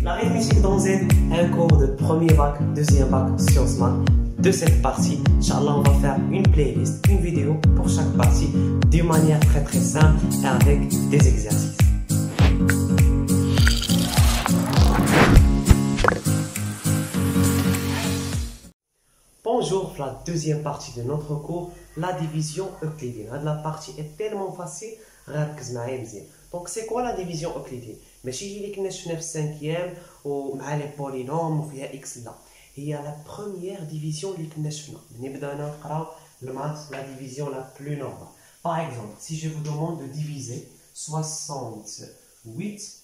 L'arithmétique dans Z, un cours de premier bac, deuxième bac, sciences maths. De cette partie, Inch'Allah, on va faire une playlist, une vidéo pour chaque partie, d'une manière très simple et avec des exercices. Bonjour, la deuxième partie de notre cours, la division euclidienne. La partie est tellement facile, donc c'est quoi la division euclidienne? ماشي اللي كنا شفنا في السانكيام ومع لي بولينوم وفيها اكس لا هي لا بروميير ديفيزيون اللي كنا شفنا ملي بدانا نقراو المات لا ديفيزيون لا بلو نورمال. Par exemple, si je vous demande de diviser 68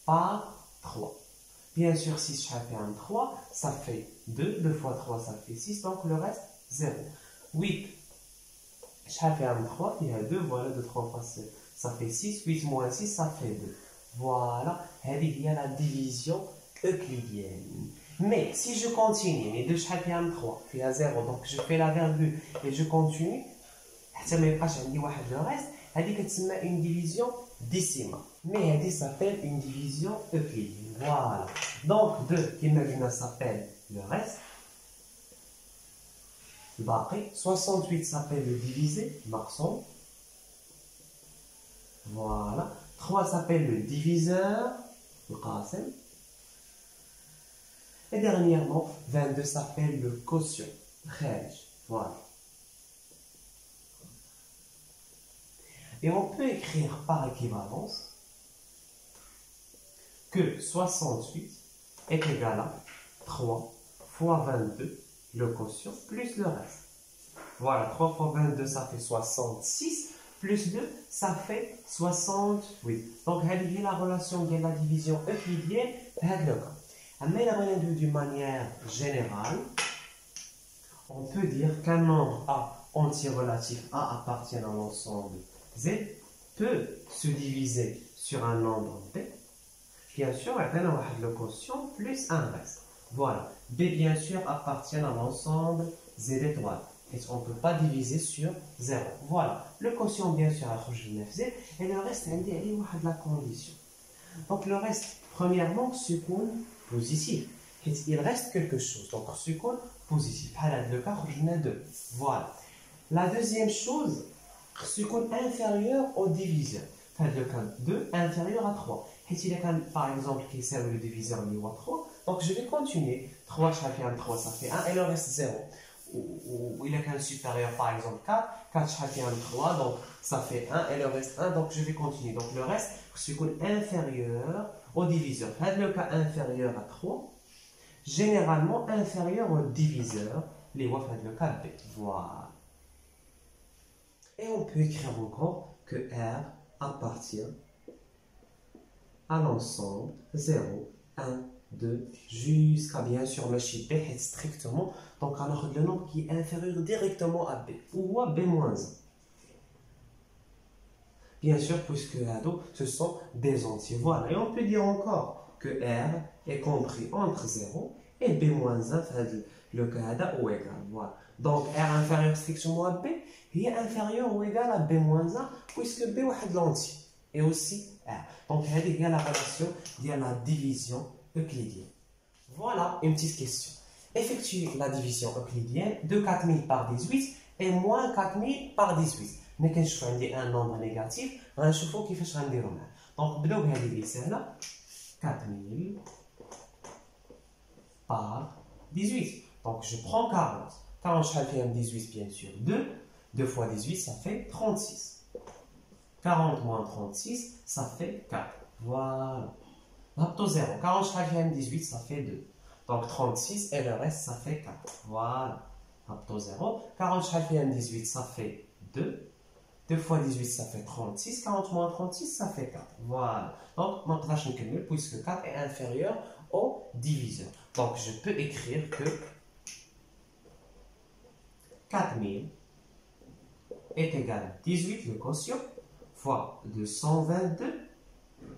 par 3, bien sûr 6 شحال فيها 3 ça fait 2, 2 fois 3 ça fait 6, donc le reste 0. 8 شحال فيها 3 فيها 2, voilà 2 3 fois ça fait 6, 8 moins 6, ça fait 2. Voilà, il y a la division euclidienne. Mais si je continue, les deux شحال فيها 3 فيها 0, donc je fais la virgule et je continue, حتى ما يبقاش عندي واحد le reste, هذه كتسمى une division décimale. Mais هذه s'appelle une division euclidienne. Voilà. Donc 2 كما قلنا s'appelle le reste. الباقي 68 s'appelle le divisé, marquons. Voilà. 3 s'appelle le diviseur, le qasim. Et dernièrement, 22 s'appelle le quotient, kharij. Voilà. Et on peut écrire par équivalence que 68 est égal à 3 fois 22, le quotient, plus le reste. Voilà, 3 fois 22, ça fait 66. Plus 2, ça fait 68. Donc, c'est la relation de la division euclidienne. Mais d'une manière générale, on peut dire qu'un nombre A entier relatif A appartient à l'ensemble Z peut se diviser sur un nombre B. Bien sûr, le quotient plus un reste. Voilà. B, bien sûr, appartient à l'ensemble Z étoile. Et on ne peut pas diviser sur 0. Voilà. Le quotient, bien sûr, a et le reste, c'est la condition. Donc, le reste, premièrement, seconde positif. Il reste quelque chose. Donc, seconde positif. Le cas, on a 2. Voilà. La deuxième chose, seconde inférieure au diviseur. Le cas 2 inférieur à 3. Par exemple, qui sert le diviseur au 3. Donc, je vais continuer. 3, ça fait 1, 3, ça fait 1. Et le reste, 0. Ou il a qu'un supérieur, par exemple 4, 4 chacun 3, donc ça fait 1 et le reste 1, donc je vais continuer. Donc le reste, c'est inférieur au diviseur. Le cas inférieur à 3, généralement inférieur au diviseur, les voix le cas B. Voilà. Et on peut écrire encore que R appartient à l'ensemble 0, 1, 2, jusqu'à bien sûr le chiffre B est strictement, donc on a le nombre qui est inférieur directement à B ou à B-1. Bien sûr, puisque ce sont des entiers. Voilà, et on peut dire encore que R est compris entre 0 et B-1, le cas ou égal. Voilà. Donc R inférieur strictement à B est inférieur ou égal à B-1 puisque B est l'entier et aussi R. Donc il y a la relation, il y a la division euclidienne. Voilà une petite question. Effectuer la division euclidienne de 4000 par 18 et moins 4000 par 18. Mais quand je fais un nombre négatif, je vais voir comment je vais faire. Donc, je vais faire 4000 par 18. Donc, je prends 40. 40, je fais 18, bien sûr. 2. 2 fois 18, ça fait 36. 40 moins 36, ça fait 4. Voilà. 0. 40 chaque 18, ça fait 2. Donc 36 et le reste, ça fait 4. Voilà. 0. 40 chaque 18, ça fait 2. 2 fois 18, ça fait 36. 40 moins 36, ça fait 4. Voilà. Donc, maintenant, je ne puisque 4 est inférieur au diviseur. Donc, je peux écrire que 4000 est égal à 18, le quotient, fois 222.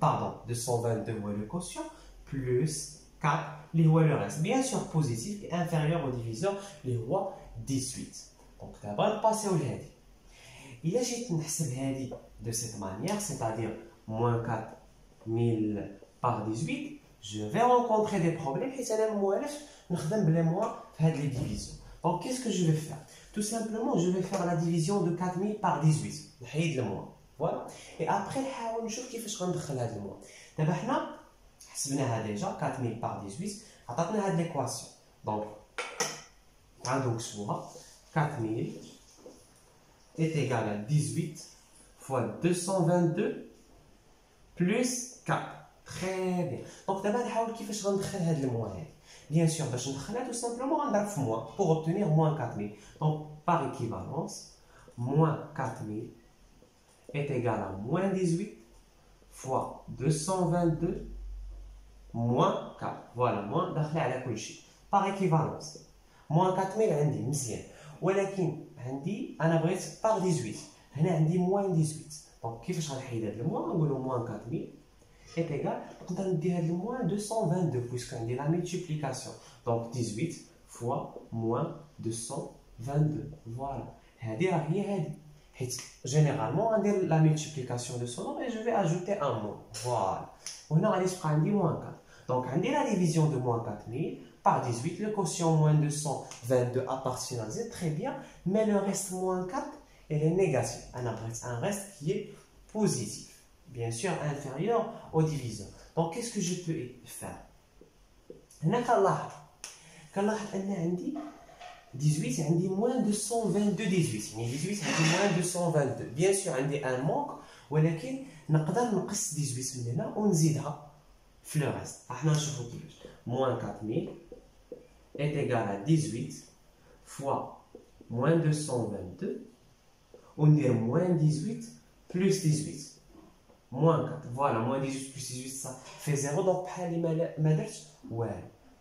Pardon, 222 moins le quotient, plus 4, les rois le reste. Bien sûr, positif est inférieur au diviseur, les rois 18. Donc, d'abord, passer au hadi. Il a j'ai de cette manière, c'est-à-dire moins 4000 par 18, je vais rencontrer des problèmes et ça va les mois faire les divisions. Donc, qu'est-ce que je vais faire? Tout simplement, je vais faire la division de 4000 par 18. Le mois. Voilà. Et après, on va voir كيفاش غندخل هذا الموع. دابا حنا حسبناها déjà 4000 par 18 عطاتنا هاد l'équation. Donc, traduction 4000 est égal à 18 fois 222 plus 4. Très bien. Donc, d'abord, on va كيفاش غندخل هاد الموع. Bien sûr, باش ندخلها tout simplement غنضرب في moins pour obtenir moins 4000. Donc, par équivalence, moins 4000 est égal à moins 18 fois 222 moins 4. Voilà, moins داخله على كل شيء. Par équivalence, moins 4000 عندي مزيان. ولكن عندي انا بغيت par 18. هنا عندي moins 18. Donc كيفاش غنحيد هذا الموان؟ نقولوا moins 4000 est égal. نقدر ندير هذا الموان 222 puisque عندي la multiplication. Donc 18 fois moins 222. Voilà. هذه راه هي هذه. Généralement, on a la multiplication de ce nombre et je vais ajouter un mot. Voilà. On a moins 4. Donc, on a la division de moins 4000 par 18. Le quotient moins 222 appartient à Z. Très bien. Mais le reste moins 4, il est négatif. On a un reste qui est positif. Bien sûr, inférieur au diviseur. Donc, qu'est-ce que je peux faire? On a dit 18 عندي moins 222 18 يعني 18 عندي moins 222 bien sûr عندي un manque ولكن نقدر نقص 18 من هنا ونزيدها في le reste. احنا نشوفوا كيفاش moins 4000 est égal à 18 fois moins 222 وندير moins 18 plus 18 moins 4. Voilà, moins 18 plus 18 ça fait 0. donc بحال اللي ما درتش والو.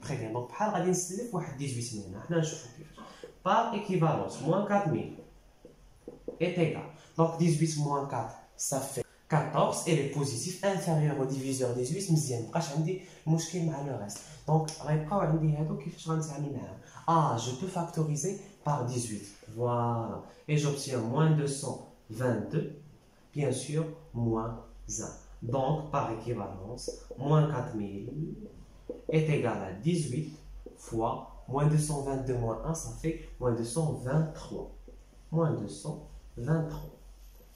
Très bien. Donc, بحال غادي نسلف واحد 18 من هنا. حنا نشوفوا كيفاش. Par équivalence, moins 4000 est égal. Donc, 18 moins 4, ça fait 14. Et le positif inférieur au diviseur 18 مزيان. مابقاش عندي مشكل مع le reste. Donc, غيبقاو عندي هادو كيفاش غنتعامل معاهم. Ah, je peux factoriser par 18. Voilà. Et j'obtiens moins 222. Bien sûr, moins 1. Donc, par équivalence, moins 4000 est égal à 18 fois moins 222 moins 1, ça fait moins 223. Moins 223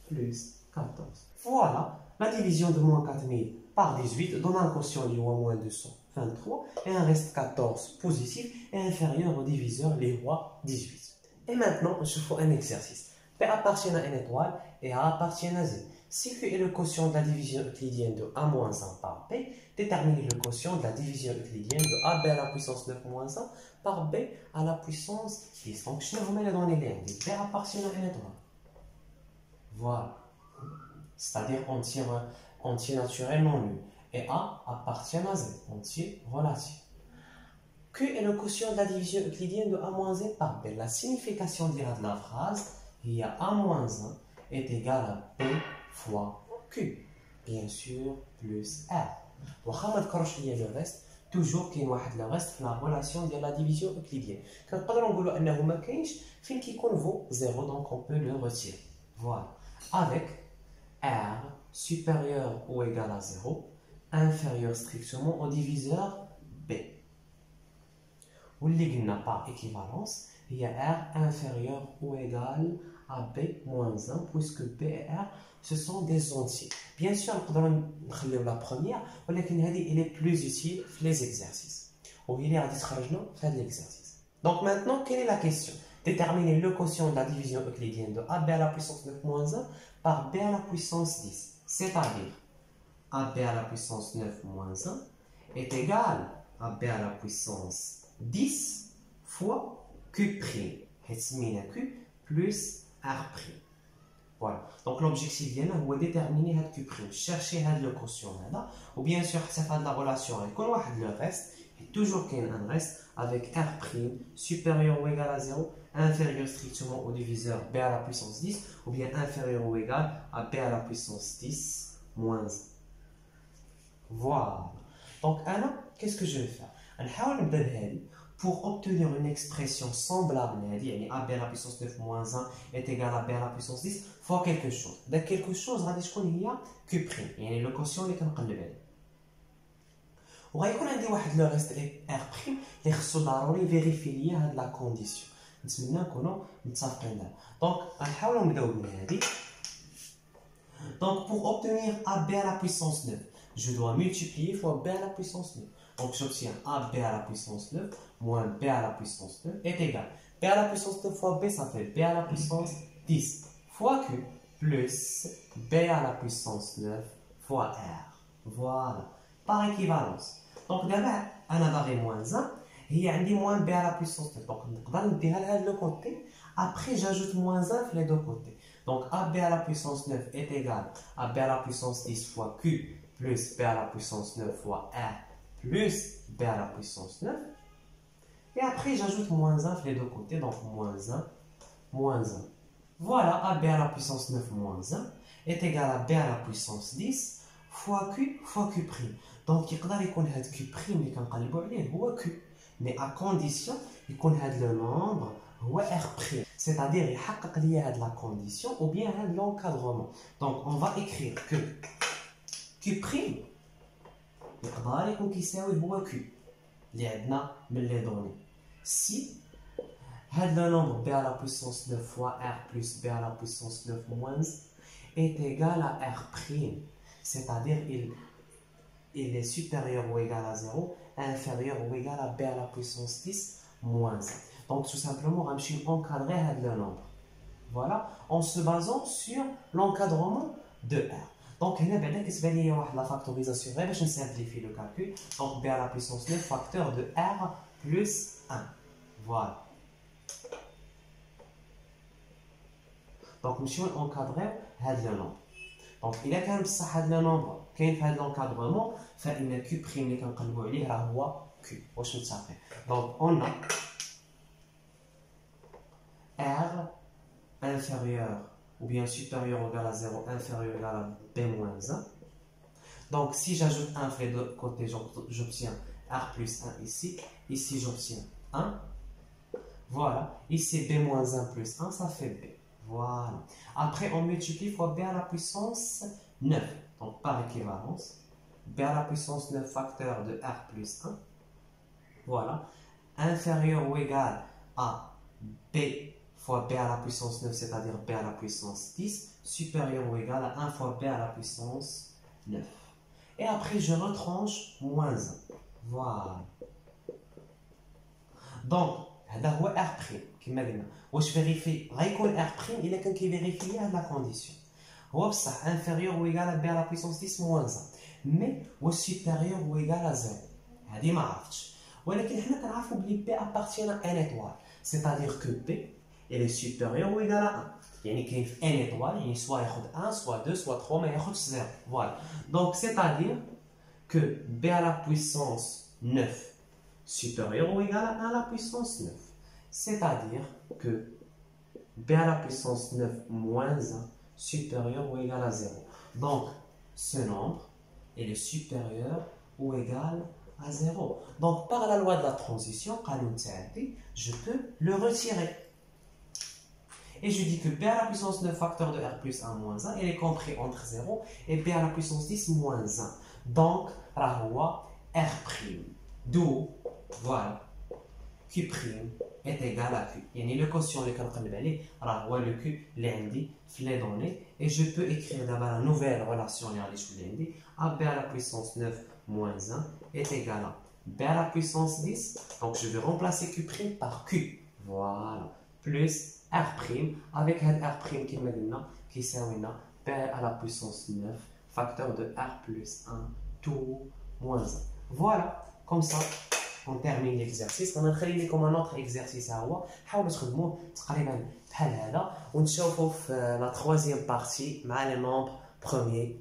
plus 14. Voilà, la division de moins 4000 par 18 donne un quotient lié à moins 223 et un reste 14 positif et inférieur au diviseur lié à 18. Et maintenant, je fais un exercice. P appartient à n étoile et A appartient à Z. Si Q est le quotient de la division euclidienne de A-1 par B, déterminez le quotient de la division euclidienne de AB à la puissance 9 moins 1 par B à la puissance 10. Donc, je vais les donner les B appartient à n étoile. Voilà. C'est-à-dire entier naturel non nul. Et A appartient à Z, entier relatif. Q est le quotient de la division euclidienne de A-Z par B. La signification directe de la phrase, il y a A-1 est égal à B fois Q, bien sûr, plus R. واخا ما ذكروش ليا لو ريست توجور كاين واحد لو ريست في لا ريلاسيون ديال لا ديفيزيون اوكليديان كنقدروا نقولوا انه ما كاينش فين كيكون فو زيرو دونك اون بو لو ريتير فوالا avec R supérieur ou égal à 0 inférieur strictement au diviseur B واللي قلنا par équivalence هي R inférieur ou égal à B moins 1 puisque B et R ce sont des entiers. Bien sûr, nous avons la première, mais elle est plus utile dans les exercices. Ou il est à faire l'exercice. Donc maintenant, quelle est la question? Déterminer le quotient de la division euclidienne de AB à la puissance 9 moins 1 par B à la puissance 10. C'est-à-dire, AB à la puissance 9 moins 1 est égal à B à la puissance 10 fois Q'. Q plus R'. Voilà. Donc l'objectif est de déterminer Q', chercher le quotient là, ou bien sûr, ça fait la relation avec le reste, et toujours qu'il y a un reste avec R' supérieur ou égal à 0, inférieur strictement au diviseur B à la puissance 10, ou bien inférieur ou égal à B à la puissance 10 moins 1. Voilà. Donc, alors, qu'est-ce que je vais faire? Pour obtenir une expression semblable à AB à la puissance 9 moins 1 est égal à B à la puissance 10, il faut quelque chose. Donc quelque chose, il y a Q', le quotient qui est وغيكون عندي واحد لو ريست ار بريم اللي خصو ضروري فيريفي ليا هاد لا كونديسيون. نتمنى نكونوا متفقين لها. دونك غنحاولوا نبداو من هادي. Donc, pour obtenir AB à la puissance 9, je dois multiplier fois B à la puissance 9. Donc, j'obtiens AB à la puissance 9 moins B à la puissance 9 est égal. B à la puissance 9 fois B, ça fait B à la puissance 10 fois Q plus B à la puissance 9 fois R. Voilà, par équivalence. Donc, d'abord, on a moins 1, et il y a moins B à la puissance 9. Donc, on va dire le côté. Après, j'ajoute moins 1 sur les deux côtés. Donc, AB à la puissance 9 est égal à B à la puissance 10 fois Q plus B à la puissance 9 fois R plus B à la puissance 9. Et après, j'ajoute moins 1 sur les deux côtés. Donc, moins 1, moins 1. Voilà, AB à la puissance 9 moins 1 est égal à B à la puissance 10 fois Q prime. Donc, il peut y avoir Q prime qui est Q. Mais à condition, il y a le nombre R prime. C'est-à-dire, il y a la condition ou bien l'encadrement. Donc, on va écrire que Q prime, il y Q. Il y a les données. Si le nombre B à la puissance 9 fois R plus B à la puissance 9 moins est égal à R prime, c'est-à-dire il est supérieur ou égal à 0, inférieur ou égal à B à la puissance 10 moins 1. Donc tout simplement, on va encadrer le nombre. Voilà, en se basant sur l'encadrement de R. Donc, il y a la factorisation. Je vais simplifier le calcul. Donc, B à la puissance 9 facteur de R plus 1. Voilà. Donc, nous allons encadrer le nombre. Donc, il y a quand même le nombre qui est l'encadrement. Il y a Q prime qui est Q. Donc, on a R inférieur ou bien supérieur ou égal à 0, inférieur ou égal à B moins 1. Donc, si j'ajoute 1 sur les deux côtés, j'obtiens R plus 1 ici. Ici, j'obtiens 1. Voilà. Ici, B moins 1 plus 1, ça fait B. Voilà. Après, on multiplie fois B à la puissance 9. Donc, par équivalence, B à la puissance 9 facteur de R plus 1. Voilà. Inférieur ou égal à B fois B à la puissance 9, c'est-à-dire B à la puissance 10, supérieur ou égal à 1 fois B à la puissance 9. Et après, je retranche moins 1. Voilà. Donc, هذا هو R'. كما قلنا. واش vérifie غيكون R', il est qui vérifie la condition. هو بصح inférieur ou égal à B à la puissance 10 moins 1. Mais واش supérieur ou égal à 0. هذه ما عرفتش. ولكن حنا كنعرفوا بلي B appartient à n étoile. C'est-à-dire que B elle est supérieure ou égale à 1. يعني كاين في n étoile, يعني soit ياخذ 1, soit 2, soit 3, mais ياخذ 0. Voilà. Donc c'est-à-dire que B à la puissance 9 supérieur ou égal à 1 à la puissance 9. C'est-à-dire que B à la puissance 9 moins 1 supérieur ou égal à 0. Donc ce nombre il est supérieur ou égal à 0. Donc par la loi de la transition, je peux le retirer. Et je dis que B à la puissance 9 facteur de R plus 1 moins 1, il est compris entre 0 et B à la puissance 10 moins 1. Donc, R', d'où, voilà, Q' est égal à Q. Il y a le quotient le Q, les données. Et je peux écrire d'abord la nouvelle relation AB à la puissance 9 moins 1 est égal à B à la puissance 10. Donc, je vais remplacer Q' par Q. Voilà. Plus R' avec un R' qui s'appelle B à la puissance 9 facteur de R plus 1 tout moins 1. Voilà, comme ça on termine l'exercice. On va لكم un autre exercice هو حاولوا تخدموه تقريبا بحال هذا ونشوفوا في la troisième partie مع les nombres premiers.